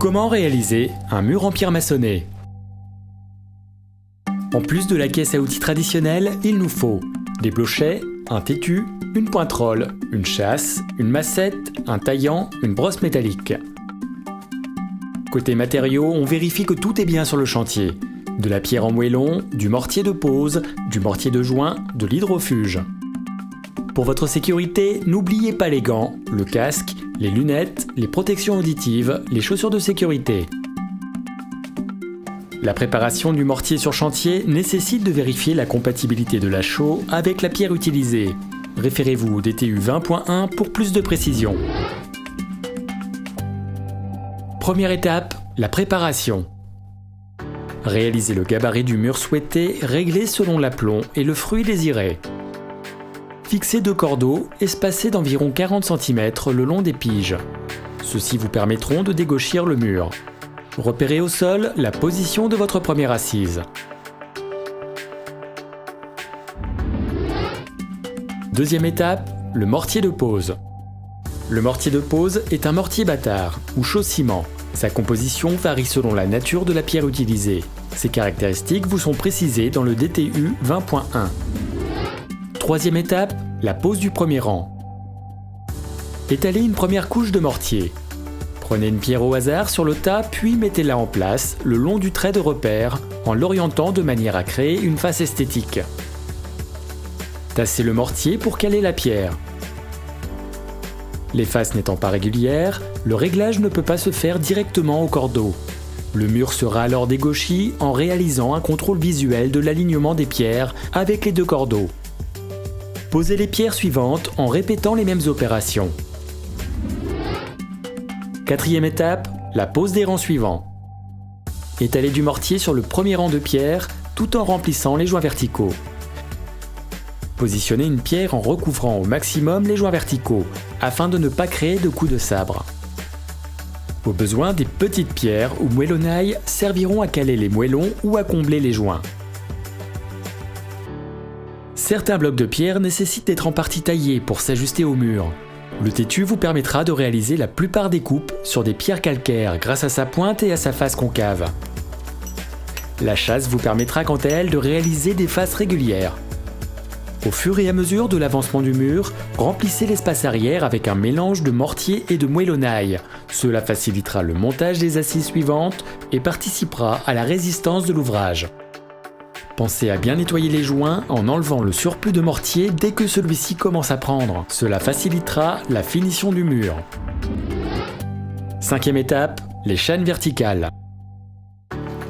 Comment réaliser un mur en pierre maçonnée? En plus de la caisse à outils traditionnelle, il nous faut des blochets, un tétu, une pointerolle, une chasse, une massette, un taillant, une brosse métallique. Côté matériaux, on vérifie que tout est bien sur le chantier. De la pierre en moellon, du mortier de pose, du mortier de joint, de l'hydrofuge. Pour votre sécurité, n'oubliez pas les gants, le casque, les lunettes, les protections auditives, les chaussures de sécurité. La préparation du mortier sur chantier nécessite de vérifier la compatibilité de la chaux avec la pierre utilisée. Référez-vous au DTU 20.1 pour plus de précision. Première étape, la préparation. Réalisez le gabarit du mur souhaité, réglé selon l'aplomb et le fruit désiré. Fixez 2 cordeaux, espacés d'environ 40 cm le long des piges. Ceux-ci vous permettront de dégauchir le mur. Repérez au sol la position de votre première assise. Deuxième étape, le mortier de pose. Le mortier de pose est un mortier bâtard ou chaux-ciment. Sa composition varie selon la nature de la pierre utilisée. Ses caractéristiques vous sont précisées dans le DTU 20.1. Troisième étape, la pose du premier rang. Étalez une première couche de mortier. Prenez une pierre au hasard sur le tas puis mettez-la en place le long du trait de repère en l'orientant de manière à créer une face esthétique. Tassez le mortier pour caler la pierre. Les faces n'étant pas régulières, le réglage ne peut pas se faire directement au cordeau. Le mur sera alors dégauchi en réalisant un contrôle visuel de l'alignement des pierres avec les 2 cordeaux. Posez les pierres suivantes en répétant les mêmes opérations. Quatrième étape, la pose des rangs suivants. Étalez du mortier sur le premier rang de pierres tout en remplissant les joints verticaux. Positionnez une pierre en recouvrant au maximum les joints verticaux afin de ne pas créer de coups de sabre. Au besoin, des petites pierres ou moellonnailles serviront à caler les moellons ou à combler les joints. Certains blocs de pierre nécessitent d'être en partie taillés pour s'ajuster au mur. Le tétu vous permettra de réaliser la plupart des coupes sur des pierres calcaires grâce à sa pointe et à sa face concave. La chasse vous permettra quant à elle de réaliser des faces régulières. Au fur et à mesure de l'avancement du mur, remplissez l'espace arrière avec un mélange de mortier et de moellonnaille. Cela facilitera le montage des assises suivantes et participera à la résistance de l'ouvrage. Pensez à bien nettoyer les joints en enlevant le surplus de mortier dès que celui-ci commence à prendre. Cela facilitera la finition du mur. Cinquième étape, les chaînes verticales.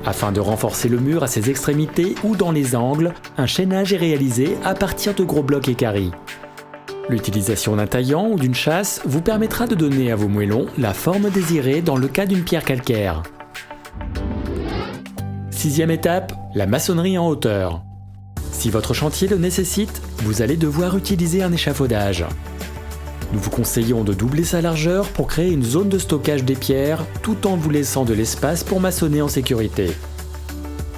Afin de renforcer le mur à ses extrémités ou dans les angles, un chaînage est réalisé à partir de gros blocs équarris. L'utilisation d'un taillant ou d'une chasse vous permettra de donner à vos moellons la forme désirée dans le cas d'une pierre calcaire. Sixième étape, la maçonnerie en hauteur. Si votre chantier le nécessite, vous allez devoir utiliser un échafaudage. Nous vous conseillons de doubler sa largeur pour créer une zone de stockage des pierres tout en vous laissant de l'espace pour maçonner en sécurité.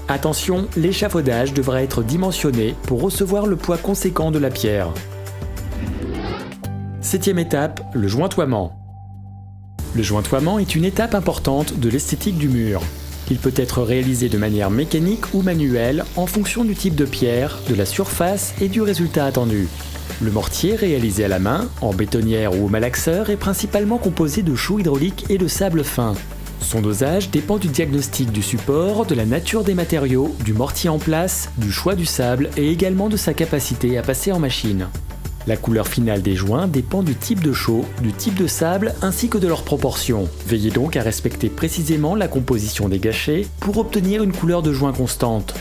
Attention, l'échafaudage devra être dimensionné pour recevoir le poids conséquent de la pierre. Septième étape, le jointoiement. Le jointoiement est une étape importante de l'esthétique du mur. Il peut être réalisé de manière mécanique ou manuelle en fonction du type de pierre, de la surface et du résultat attendu. Le mortier réalisé à la main, en bétonnière ou au malaxeur, est principalement composé de chaux hydrauliques et de sable fin. Son dosage dépend du diagnostic du support, de la nature des matériaux, du mortier en place, du choix du sable et également de sa capacité à passer en machine. La couleur finale des joints dépend du type de chaux, du type de sable ainsi que de leurs proportions. Veillez donc à respecter précisément la composition des gâchets pour obtenir une couleur de joint constante.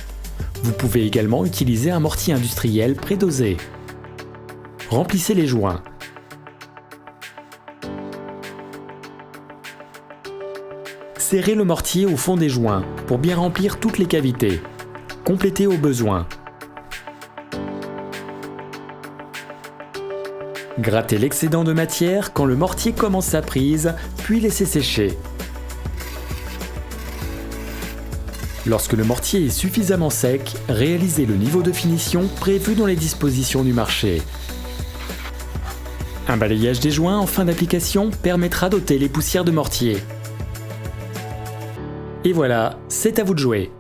Vous pouvez également utiliser un mortier industriel prédosé. Remplissez les joints. Serrez le mortier au fond des joints pour bien remplir toutes les cavités. Complétez au besoin. Grattez l'excédent de matière quand le mortier commence sa prise, puis laissez sécher. Lorsque le mortier est suffisamment sec, réalisez le niveau de finition prévu dans les dispositions du marché. Un balayage des joints en fin d'application permettra d'ôter les poussières de mortier. Et voilà, c'est à vous de jouer.